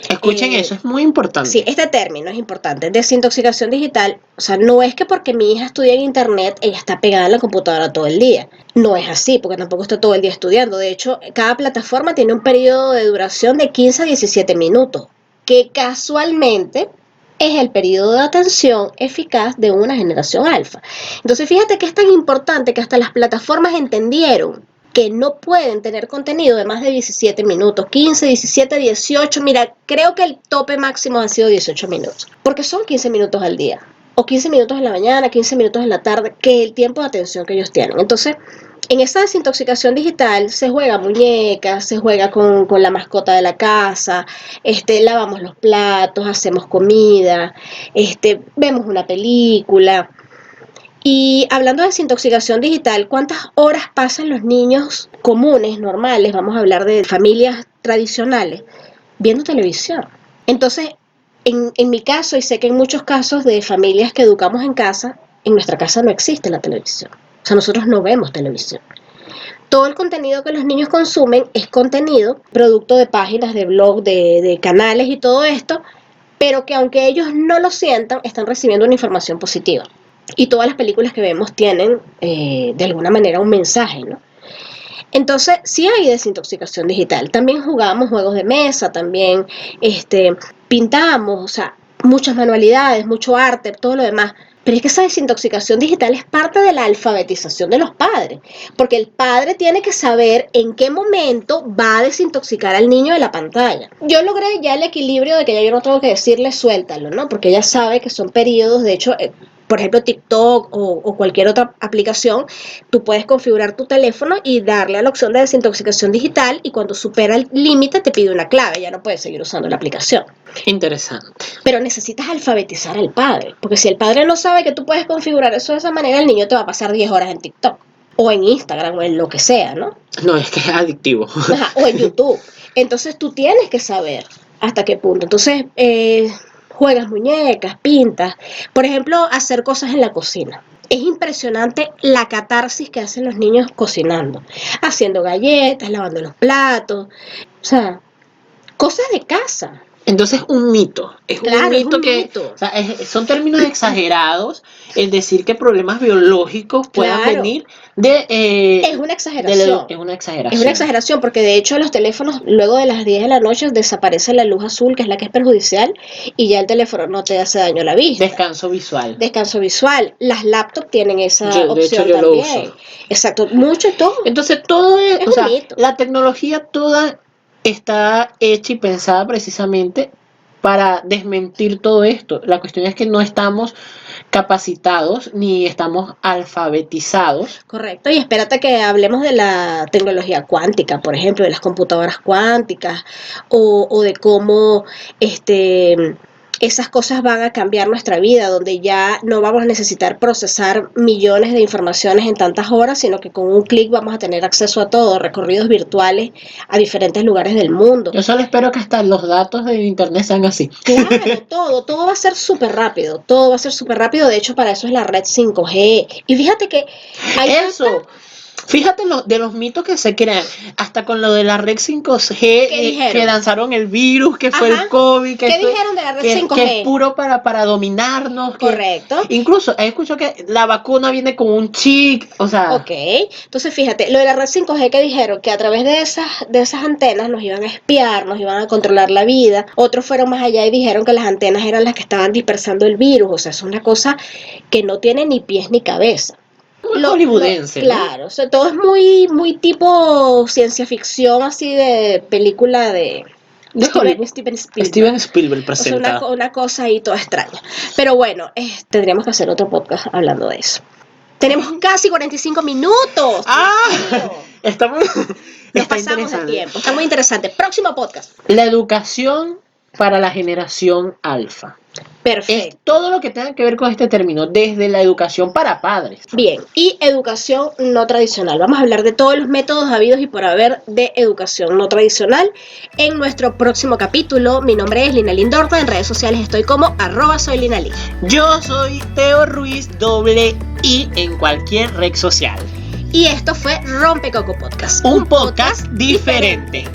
Speaker 1: Escuchen eso, es muy importante.
Speaker 2: Sí, este término es importante. Desintoxicación digital, o sea, no es que porque mi hija estudia en internet, ella está pegada a la computadora todo el día. No es así, porque tampoco está todo el día estudiando. De hecho, cada plataforma tiene un periodo de duración de 15 a 17 minutos, que casualmente es el periodo de atención eficaz de una generación alfa. Entonces, fíjate que es tan importante que hasta las plataformas entendieron que no pueden tener contenido de más de 17 minutos, 15, 17, 18, mira, creo que el tope máximo ha sido 18 minutos, porque son 15 minutos al día, o 15 minutos en la mañana, 15 minutos en la tarde, que es el tiempo de atención que ellos tienen. Entonces, en esa desintoxicación digital se juega muñecas, se juega con la mascota de la casa, lavamos los platos, hacemos comida, vemos una película. Y hablando de desintoxicación digital, ¿cuántas horas pasan los niños comunes, normales, vamos a hablar de familias tradicionales, viendo televisión? Entonces, en mi caso, y sé que en muchos casos de familias que educamos en casa, en nuestra casa no existe la televisión. O sea, nosotros no vemos televisión. Todo el contenido que los niños consumen es contenido, producto de páginas, de blog, de canales y todo esto, pero que aunque ellos no lo sientan, están recibiendo una información positiva. Y todas las películas que vemos tienen, de alguna manera, un mensaje, ¿no? Entonces, sí hay desintoxicación digital. También jugamos juegos de mesa, también pintamos, o sea, muchas manualidades, mucho arte, todo lo demás. Pero es que esa desintoxicación digital es parte de la alfabetización de los padres, porque el padre tiene que saber en qué momento va a desintoxicar al niño de la pantalla. Yo logré ya el equilibrio de que ya yo no tengo que decirle suéltalo, ¿no? Porque ella sabe que son periodos, de hecho, por ejemplo, TikTok o cualquier otra aplicación, tú puedes configurar tu teléfono y darle a la opción de desintoxicación digital y cuando supera el límite te pide una clave, ya no puedes seguir usando la aplicación.
Speaker 1: Interesante.
Speaker 2: Pero necesitas alfabetizar al padre, porque si el padre no sabe que tú puedes configurar eso de esa manera, el niño te va a pasar 10 horas en TikTok o en Instagram o en lo que sea, ¿no?
Speaker 1: No, es que es adictivo.
Speaker 2: Ajá, o en YouTube. Entonces tú tienes que saber hasta qué punto. Entonces, juegas muñecas, pintas. Por ejemplo, hacer cosas en la cocina. Es impresionante la catarsis que hacen los niños cocinando, haciendo galletas, lavando los platos, o sea, cosas de casa.
Speaker 1: Entonces un mito,
Speaker 2: Claro,
Speaker 1: un mito
Speaker 2: un
Speaker 1: que,
Speaker 2: mito.
Speaker 1: o sea, son términos exagerados el decir que problemas biológicos puedan
Speaker 2: Claro.
Speaker 1: venir de,
Speaker 2: Es una exageración.
Speaker 1: es una exageración.
Speaker 2: Es una exageración porque de hecho los teléfonos luego de las 10 de la noche desaparece la luz azul, que es la que es perjudicial, y ya el teléfono no te hace daño a la vista.
Speaker 1: Descanso visual.
Speaker 2: Descanso visual. Las laptops tienen esa opción
Speaker 1: de hecho, yo
Speaker 2: también.
Speaker 1: lo uso.
Speaker 2: Exacto, mucho y todo.
Speaker 1: Entonces todo es, o
Speaker 2: un
Speaker 1: sea,
Speaker 2: mito.
Speaker 1: la tecnología toda está hecha y pensada precisamente para desmentir todo esto. La cuestión es que no estamos capacitados ni estamos alfabetizados.
Speaker 2: Correcto, y espérate que hablemos de la tecnología cuántica, por ejemplo, de las computadoras cuánticas o de cómo esas cosas van a cambiar nuestra vida, donde ya no vamos a necesitar procesar millones de informaciones en tantas horas, sino que con un clic vamos a tener acceso a todo, recorridos virtuales a diferentes lugares del mundo.
Speaker 1: Yo solo espero que hasta los datos de internet sean así.
Speaker 2: Claro, todo va a ser súper rápido, todo va a ser súper rápido, de hecho para eso es la red 5G. Y fíjate que hay
Speaker 1: eso. Fíjate de los mitos que se crean, hasta con lo de la red 5G, que lanzaron el virus, que fue el COVID,
Speaker 2: ¿Qué dijeron de la red 5G?
Speaker 1: Que es puro para dominarnos.
Speaker 2: Correcto.
Speaker 1: Incluso he escuchado que la vacuna viene con un chip, o sea.
Speaker 2: Ok, entonces fíjate, lo de la red 5G que dijeron que a través de esas antenas nos iban a espiar, nos iban a controlar la vida. Otros fueron más allá y dijeron que las antenas eran las que estaban dispersando el virus, o sea, es una cosa que no tiene ni pies ni cabeza.
Speaker 1: Hollywoodense,
Speaker 2: claro, o sea, todo es muy tipo ciencia ficción, así de película de
Speaker 1: Steven Spielberg presenta.
Speaker 2: O sea, una cosa ahí toda extraña. Pero bueno, tendríamos que hacer otro podcast hablando de eso. Tenemos casi 45 minutos.
Speaker 1: Está
Speaker 2: muy interesante. Próximo podcast.
Speaker 1: La educación para la generación alfa.
Speaker 2: Perfecto.
Speaker 1: Es todo lo que tenga que ver con este término, desde la educación para padres.
Speaker 2: Bien, y educación no tradicional. Vamos a hablar de todos los métodos habidos y por haber de educación no tradicional en nuestro próximo capítulo. Mi nombre es Lina Lindorta, en redes sociales estoy como @soylinali.
Speaker 1: Yo soy Teo Ruiz _I en cualquier red social.
Speaker 2: Y esto fue Rompecoco Podcast.
Speaker 1: Un podcast diferente.